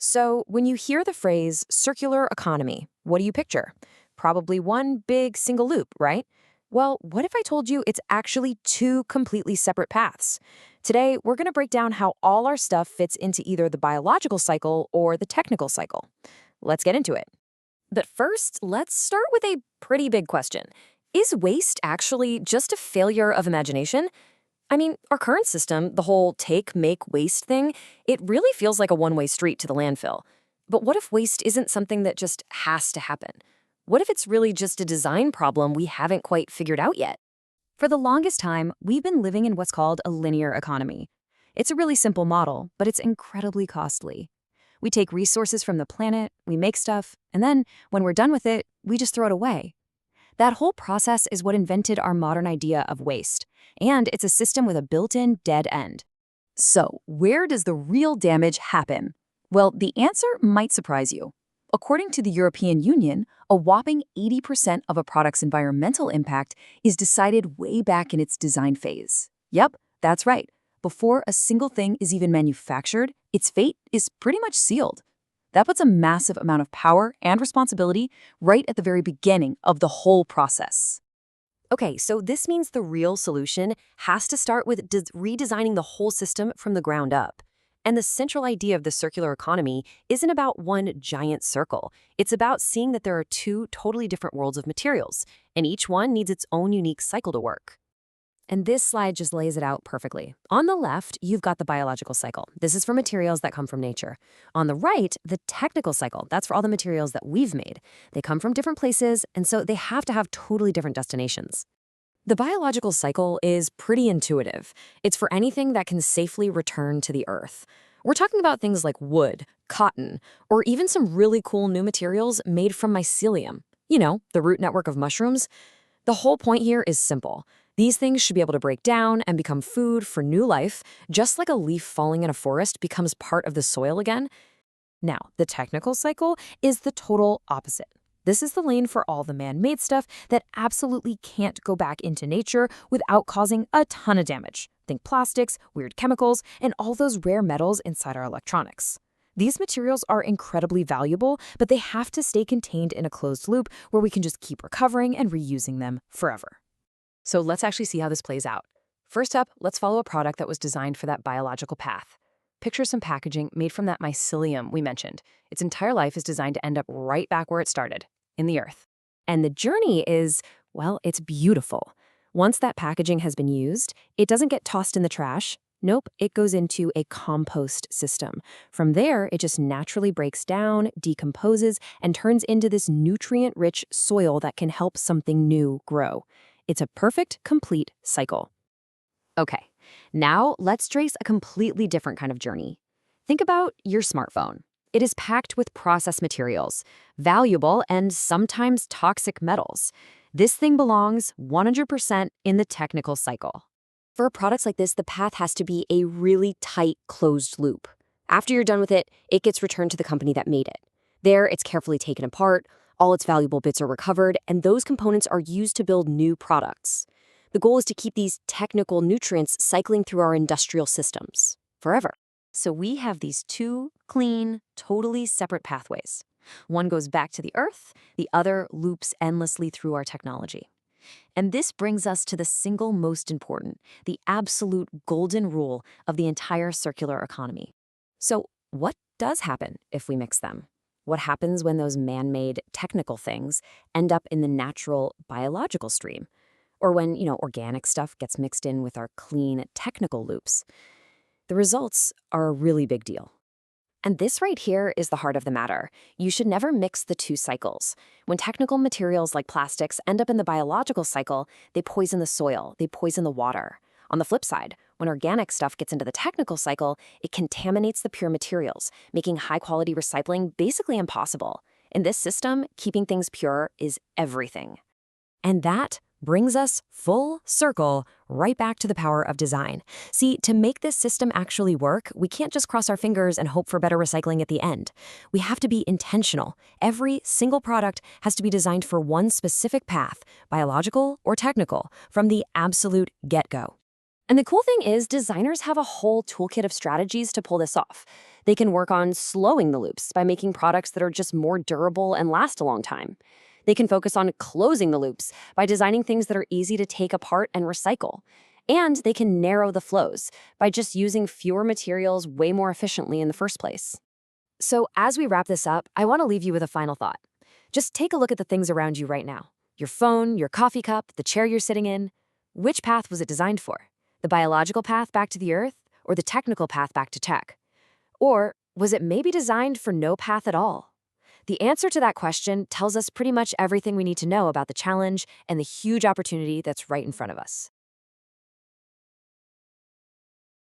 So, when you hear the phrase circular economy, what do you picture? Probably one big single loop, right? Well, what if I told you it's actually two completely separate paths? Today, we're going to break down how all our stuff fits into either the biological cycle or the technical cycle. Let's get into it. But first, let's start with a pretty big question. Is waste actually just a failure of imagination? I mean, our current system, the whole take, make, waste thing, it really feels like a one-way street to the landfill. But what if waste isn't something that just has to happen? What if it's really just a design problem we haven't quite figured out yet? For the longest time, we've been living in what's called a linear economy. It's a really simple model, but it's incredibly costly. We take resources from the planet, we make stuff, and then, when we're done with it, we just throw it away. That whole process is what invented our modern idea of waste, and it's a system with a built-in dead end. So, where does the real damage happen? Well, the answer might surprise you. According to the European Union, a whopping 80% of a product's environmental impact is decided way back in its design phase. Yep, that's right. Before a single thing is even manufactured, its fate is pretty much sealed. That puts a massive amount of power and responsibility right at the very beginning of the whole process. Okay, so this means the real solution has to start with redesigning the whole system from the ground up. And the central idea of the circular economy isn't about one giant circle. It's about seeing that there are two totally different worlds of materials, and each one needs its own unique cycle to work. And this slide just lays it out perfectly. On the left, you've got the biological cycle. This is for materials that come from nature. On the right, the technical cycle. That's for all the materials that we've made. They come from different places, and so they have to have totally different destinations. The biological cycle is pretty intuitive. It's for anything that can safely return to the earth. We're talking about things like wood, cotton, or even some really cool new materials made from mycelium. You know, the root network of mushrooms. The whole point here is simple. These things should be able to break down and become food for new life, just like a leaf falling in a forest becomes part of the soil again. Now, the technical cycle is the total opposite. This is the lane for all the man-made stuff that absolutely can't go back into nature without causing a ton of damage. Think plastics, weird chemicals, and all those rare metals inside our electronics. These materials are incredibly valuable, but they have to stay contained in a closed loop where we can just keep recovering and reusing them forever. So let's actually see how this plays out. First up, let's follow a product that was designed for that biological path. Picture some packaging made from that mycelium we mentioned. Its entire life is designed to end up right back where it started, in the earth. And the journey is, well, it's beautiful. Once that packaging has been used, it doesn't get tossed in the trash. Nope, it goes into a compost system. From there, it just naturally breaks down, decomposes, and turns into this nutrient-rich soil that can help something new grow. It's a perfect, complete cycle. Okay, now let's trace a completely different kind of journey. Think about your smartphone. It is packed with processed materials, valuable and sometimes toxic metals. This thing belongs 100% in the technical cycle. For products like this, the path has to be a really tight, closed loop. After you're done with it, it gets returned to the company that made it. There, it's carefully taken apart, all its valuable bits are recovered, and those components are used to build new products. The goal is to keep these technical nutrients cycling through our industrial systems forever. So we have these two clean, totally separate pathways. One goes back to the earth, the other loops endlessly through our technology. And this brings us to the single most important, the absolute golden rule of the entire circular economy. So what does happen if we mix them? What happens when those man-made technical things end up in the natural biological stream? Or when, organic stuff gets mixed in with our clean technical loops? The results are a really big deal. And this right here is the heart of the matter. You should never mix the two cycles. When technical materials like plastics end up in the biological cycle, they poison the soil, they poison the water. On the flip side, when organic stuff gets into the technical cycle, it contaminates the pure materials, making high-quality recycling basically impossible. In this system, keeping things pure is everything. And that brings us full circle right back to the power of design. See, to make this system actually work, we can't just cross our fingers and hope for better recycling at the end. We have to be intentional. Every single product has to be designed for one specific path, biological or technical, from the absolute get-go. And the cool thing is, designers have a whole toolkit of strategies to pull this off. They can work on slowing the loops by making products that are just more durable and last a long time. They can focus on closing the loops by designing things that are easy to take apart and recycle. And they can narrow the flows by just using fewer materials way more efficiently in the first place. So, as we wrap this up, I want to leave you with a final thought. Just take a look at the things around you right now: your phone, your coffee cup, the chair you're sitting in. Which path was it designed for? The biological path back to the earth, or the technical path back to tech? Or was it maybe designed for no path at all? The answer to that question tells us pretty much everything we need to know about the challenge and the huge opportunity that's right in front of us.